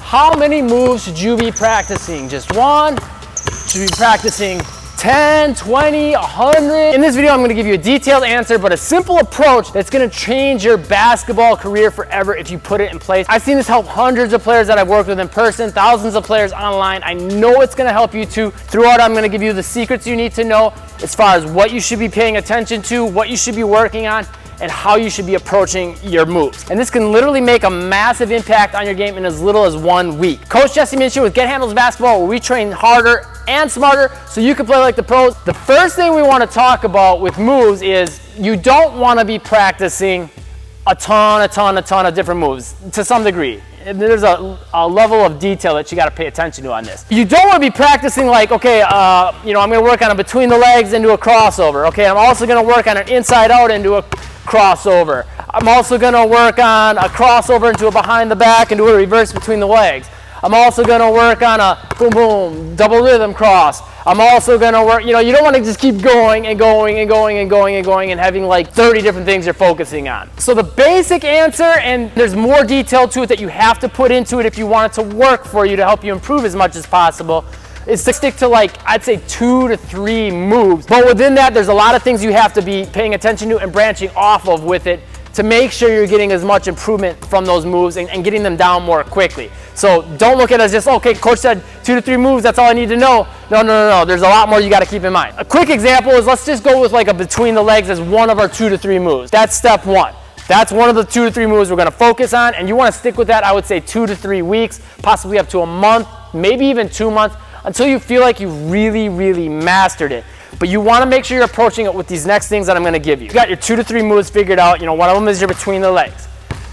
How many moves should you be practicing? Just one? Should you be practicing 10, 20, 100? In this video, I'm gonna give you a detailed answer, but a simple approach that's gonna change your basketball career forever if you put it in place. I've seen this help hundreds of players that I've worked with in person, thousands of players online. I know it's gonna help you too. Throughout, I'm gonna give you the secrets you need to know as far as what you should be paying attention to, what you should be working on, and how you should be approaching your moves. And this can literally make a massive impact on your game in as little as 1 week. Coach Jesse Minshew with Get Handles Basketball, where we train harder and smarter so you can play like the pros. The first thing we want to talk about with moves is you don't want to be practicing a ton of different moves to some degree. There's a level of detail that you got to pay attention to on this. You don't want to be practicing like, okay, I'm going to work on a between the legs into a crossover. Okay, I'm also going to work on an inside out into a crossover. I'm also going to work on a crossover into a behind the back and do a reverse between the legs. I'm also going to work on a boom boom double rhythm cross. I'm also going to work, you don't want to just keep going and going and going and going and going and having like 30 different things you're focusing on. So the basic answer, and there's more detail to it that you have to put into it if you want it to work for you to help you improve as much as possible, is to stick to like, I'd say 2 to 3 moves. But within that, there's a lot of things you have to be paying attention to and branching off of with it to make sure you're getting as much improvement from those moves and getting them down more quickly. So don't look at it as just, okay, coach said 2 to 3 moves, that's all I need to know. No. There's a lot more you got to keep in mind. A quick example is, let's just go with like a between the legs as one of our 2 to 3 moves. That's step 1. That's one of the 2 to 3 moves we're going to focus on, and you want to stick with that, I would say 2 to 3 weeks, possibly up to a month, maybe even 2 months, until you feel like you really mastered it. But you want to make sure you're approaching it with these next things that I'm going to give you. You got your 2 to 3 moves figured out. One of them is your between the legs.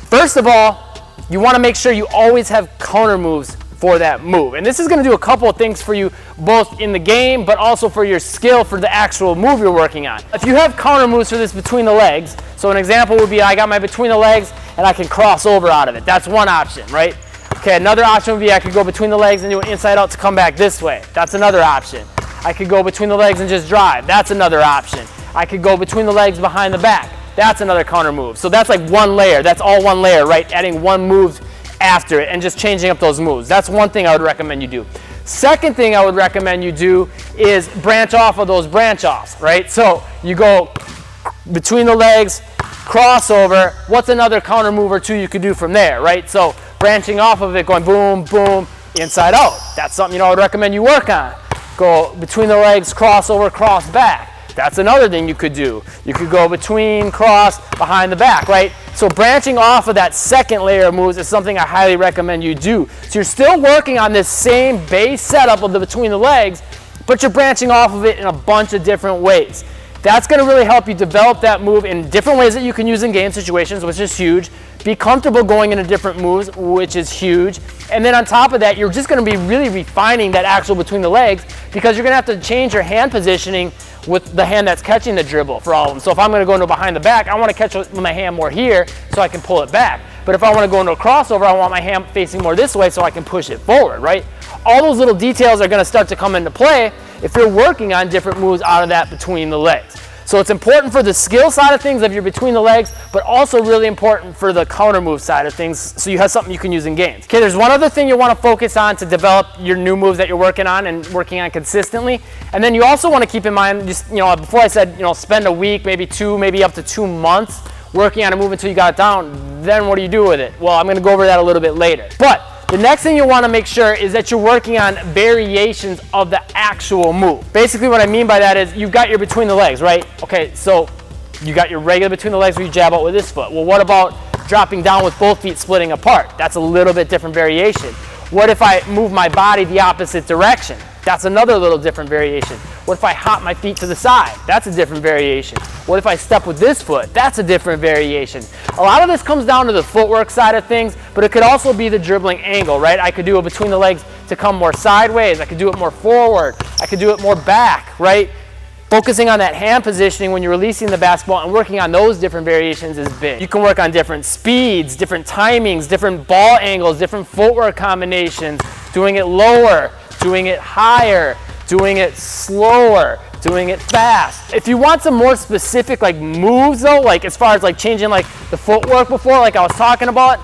First of all, you want to make sure you always have counter moves for that move. And this is going to do a couple of things for you, both in the game, but also for your skill for the actual move you're working on. If you have counter moves for this between the legs, so an example would be, I got my between the legs and I can cross over out of it. That's one option, right? Okay, another option would be I could go between the legs and do an inside out to come back this way. That's another option. I could go between the legs and just drive. That's another option. I could go between the legs behind the back. That's another counter move. So that's like one layer. That's all one layer, right? Adding one move after it and just changing up those moves. That's one thing I would recommend you do. Second thing I would recommend you do is branch off of those branch offs, right? So you go between the legs, crossover. What's another counter move or 2 you could do from there, right? So branching off of it, going boom, boom, inside out. That's something I would recommend you work on. Go between the legs, crossover, cross back. That's another thing you could do. You could go between, cross, behind the back, right? So branching off of that second layer of moves is something I highly recommend you do. So you're still working on this same base setup of the between the legs, but you're branching off of it in a bunch of different ways. That's going to really help you develop that move in different ways that you can use in game situations, which is huge. Be comfortable going into different moves, which is huge. And then on top of that, you're just going to be really refining that actual between the legs, because you're going to have to change your hand positioning with the hand that's catching the dribble for all of them. So if I'm going to go into behind the back, I want to catch with my hand more here so I can pull it back. But if I want to go into a crossover, I want my hand facing more this way so I can push it forward, right? All those little details are going to start to come into play if you're working on different moves out of that between the legs. So it's important for the skill side of things of your between the legs, but also really important for the counter move side of things, so you have something you can use in games. Okay, there's one other thing you want to focus on to develop your new moves that you're working on and working on consistently. And then you also want to keep in mind, just before I said, spend a week, maybe 2, maybe up to 2 months working on a move until you got it down. Then what do you do with it? Well, I'm going to go over that a little bit later. But the next thing you want to make sure is that you're working on variations of the actual move. Basically what I mean by that is you've got your between the legs, right? Okay, so you got your regular between the legs where you jab out with this foot. Well, what about dropping down with both feet splitting apart? That's a little bit different variation. What if I move my body the opposite direction? That's another little different variation. What if I hop my feet to the side? That's a different variation. What if I step with this foot? That's a different variation. A lot of this comes down to the footwork side of things, but it could also be the dribbling angle, right? I could do it between the legs to come more sideways. I could do it more forward. I could do it more back, right? Focusing on that hand positioning when you're releasing the basketball and working on those different variations is big. You can work on different speeds, different timings, different ball angles, different footwork combinations, doing it lower, doing it higher, doing it slower, doing it fast. If you want some more specific moves though, like as far as changing the footwork before, like I was talking about,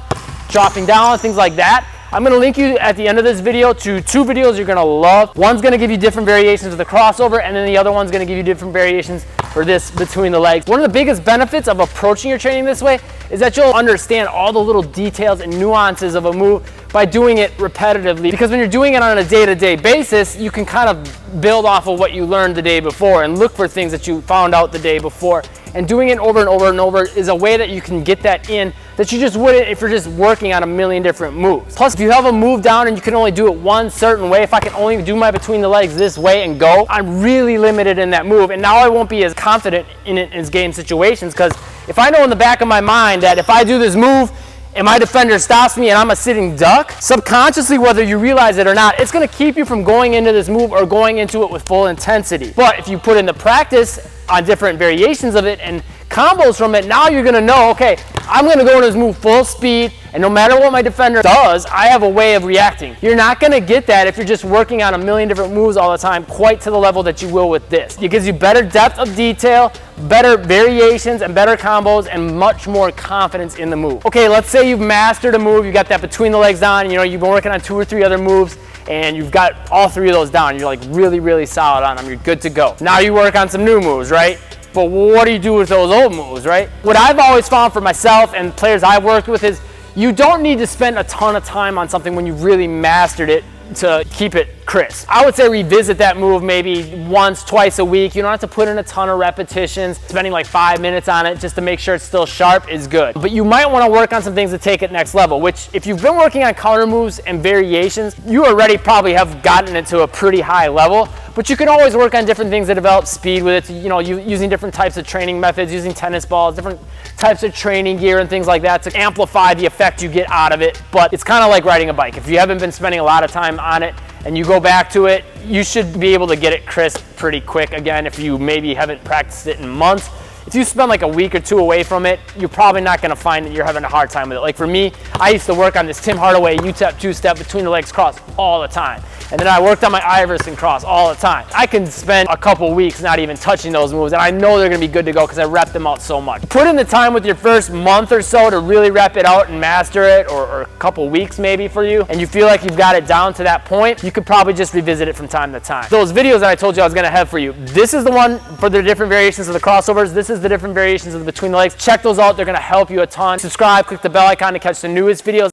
dropping down, things like that, I'm gonna link you at the end of this video to 2 videos you're gonna love. One's gonna give you different variations of the crossover, and then the other one's gonna give you different variations for this between the legs. One of the biggest benefits of approaching your training this way is that you'll understand all the little details and nuances of a move by doing it repetitively. Because when you're doing it on a day-to-day basis, you can kind of build off of what you learned the day before and look for things that you found out the day before. And doing it over and over and over is a way that you can get that in that you just wouldn't if you're just working on a million different moves. Plus, if you have a move down and you can only do it one certain way, if I can only do my between the legs this way and go, I'm really limited in that move. And now I won't be as confident in it in game situations, because if I know in the back of my mind that if I do this move and my defender stops me and I'm a sitting duck, subconsciously, whether you realize it or not, it's gonna keep you from going into this move or going into it with full intensity. But if you put in the practice on different variations of it and combos from it, now you're gonna know, okay, I'm gonna go into this move full speed, and no matter what my defender does, I have a way of reacting. You're not gonna get that if you're just working on a million different moves all the time, quite to the level that you will with this. It gives you better depth of detail, better variations, and better combos, and much more confidence in the move. Okay, let's say you've mastered a move, you got that between the legs down, you know, you've been working on 2 or 3 other moves, and you've got all 3 of those down. You're like really, really solid on them. You're good to go. Now you work on some new moves, right? But what do you do with those old moves, right? What I've always found for myself and players I've worked with is you don't need to spend a ton of time on something when you've really mastered it to keep it crisp. I would say revisit that move maybe once, twice a week. You don't have to put in a ton of repetitions. Spending like 5 minutes on it just to make sure it's still sharp is good. But you might want to work on some things to take it next level, which if you've been working on counter moves and variations, you already probably have gotten it to a pretty high level. But you can always work on different things to develop speed with it, you know, using different types of training methods, using tennis balls, different types of training gear and things like that to amplify the effect you get out of it. But it's kind of like riding a bike. If you haven't been spending a lot of time on it and you go back to it, you should be able to get it crisp pretty quick again if you maybe haven't practiced it in months. If you spend like a week or 2 away from it, you're probably not going to find that you're having a hard time with it. Like for me, I used to work on this Tim Hardaway U-tap 2-step between the legs cross all the time. And then I worked on my Iverson cross all the time. I can spend a couple weeks not even touching those moves, and I know they're gonna be good to go because I rep them out so much. Put in the time with your first month or so to really rep it out and master it, or a couple weeks maybe for you, and you feel like you've got it down to that point, you could probably just revisit it from time to time. Those videos that I told you I was gonna have for you, this is the one for the different variations of the crossovers, this is the different variations of the between the legs. Check those out, they're gonna help you a ton. Subscribe, click the bell icon to catch the newest videos.